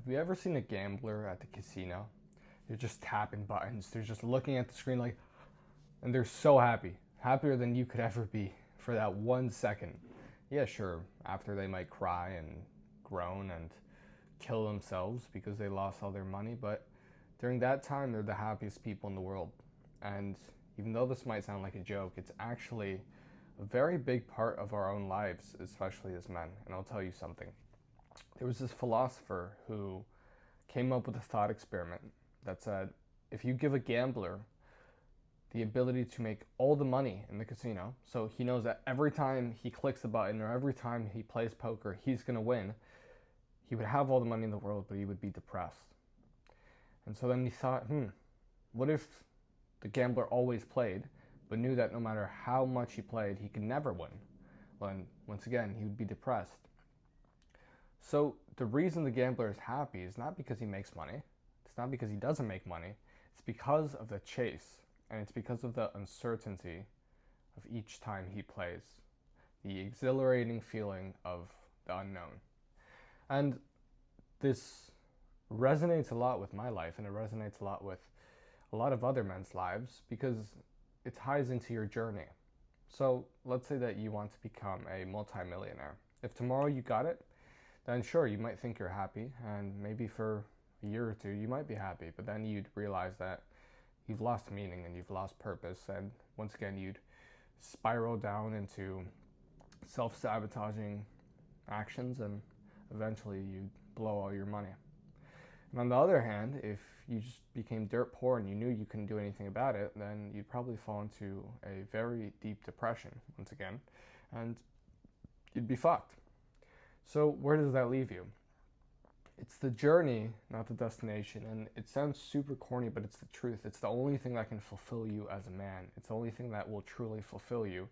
Have you ever seen a gambler at the casino? They're just tapping buttons. They're just looking at the screen like, and they're so happy. Happier than you could ever be for that 1 second. Yeah, sure, after they might cry and groan and kill themselves because they lost all their money, but during that time, they're the happiest people in the world. And even though this might sound like a joke, it's actually a very big part of our own lives, especially as men. And I'll tell you something. There was this philosopher who came up with a thought experiment that said if you give a gambler the ability to make all the money in the casino, so he knows that every time he clicks the button or every time he plays poker, he's going to win, he would have all the money in the world, but he would be depressed. And so then he thought, what if the gambler always played, but knew that no matter how much he played, he could never win? Well, and once again, he would be depressed. So the reason the gambler is happy is not because he makes money. It's not because he doesn't make money. It's because of the chase, and it's because of the uncertainty of each time he plays, the exhilarating feeling of the unknown. And this resonates a lot with my life, and it resonates a lot with a lot of other men's lives because it ties into your journey. So let's say that you want to become a multimillionaire. If tomorrow you got it, then sure, you might think you're happy, and maybe for a year or two you might be happy, but then you'd realize that you've lost meaning and you've lost purpose, and once again you'd spiral down into self-sabotaging actions, and eventually you'd blow all your money. And on the other hand, if you just became dirt poor and you knew you couldn't do anything about it, then you'd probably fall into a very deep depression once again, and you'd be fucked. So where does that leave you? It's the journey, not the destination. And it sounds super corny, but it's the truth. It's the only thing that can fulfill you as a man. It's the only thing that will truly fulfill you.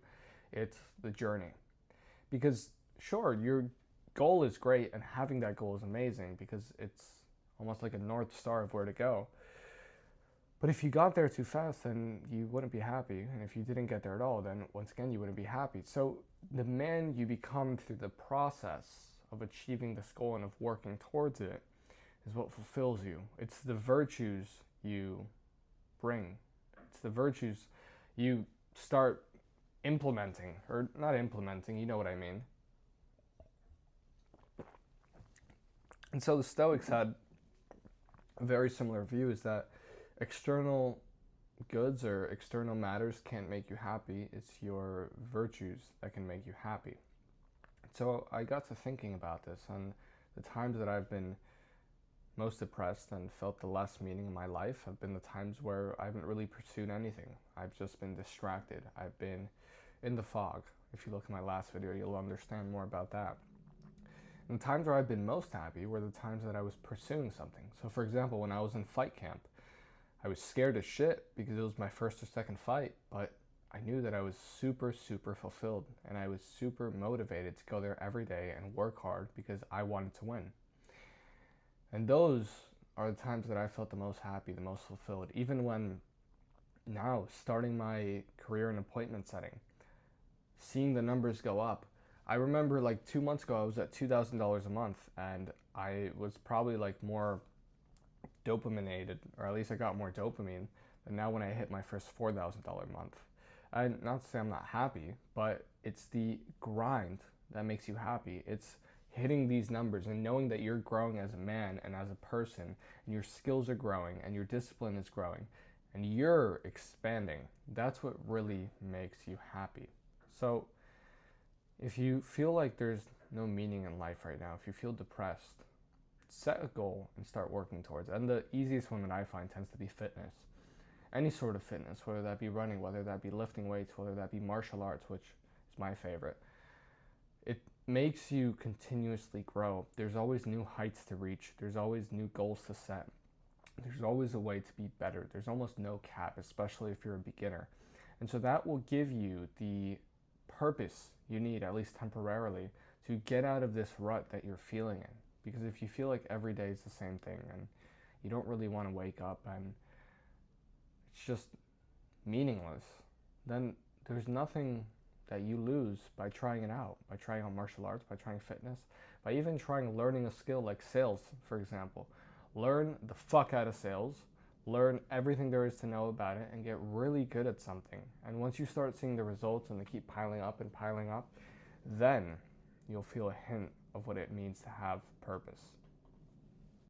It's the journey. Because sure, your goal is great, and having that goal is amazing because it's almost like a north star of where to go. But if you got there too fast, then you wouldn't be happy. And if you didn't get there at all, then once again, you wouldn't be happy. So the man you become through the process of achieving this goal and of working towards it is what fulfills you. It's the virtues you bring. It's the virtues you start implementing, or not implementing, you know what I mean. And so the Stoics had a very similar view, is that external goods or external matters can't make you happy. It's your virtues that can make you happy. So I got to thinking about this, and the times that I've been most depressed and felt the less meaning in my life have been the times where I haven't really pursued anything. I've just been distracted. I've been in the fog. If you look at my last video, you'll understand more about that. And the times where I've been most happy were the times that I was pursuing something. So for example, when I was in fight camp, I was scared as shit because it was my first or second fight, but I knew that I was super, super fulfilled, and I was super motivated to go there every day and work hard because I wanted to win. And those are the times that I felt the most happy, the most fulfilled. Even when now starting my career in appointment setting, seeing the numbers go up. I remember like 2 months ago, I was at $2,000 a month, and I was probably like more dopaminated, or at least I got more dopamine than now when I hit my first $4,000 a month. And not to say I'm not happy, but it's the grind that makes you happy. It's hitting these numbers and knowing that you're growing as a man and as a person, and your skills are growing and your discipline is growing and you're expanding. That's what really makes you happy. So if you feel like there's no meaning in life right now, if you feel depressed, set a goal and start working towards it. And the easiest one that I find tends to be fitness. Any sort of fitness, whether that be running, whether that be lifting weights, whether that be martial arts, which is my favorite. It makes you continuously grow. There's always new heights to reach. There's always new goals to set. There's always a way to be better. There's almost no cap, especially if you're a beginner. And so that will give you the purpose you need, at least temporarily, to get out of this rut that you're feeling in. Because if you feel like every day is the same thing and you don't really want to wake up and it's just meaningless, then there's nothing that you lose by trying it out, by trying out martial arts, by trying fitness, by even trying learning a skill like sales, for example. Learn the fuck out of sales, learn everything there is to know about it, and get really good at something. And once you start seeing the results and they keep piling up and piling up, then you'll feel a hint of what it means to have purpose.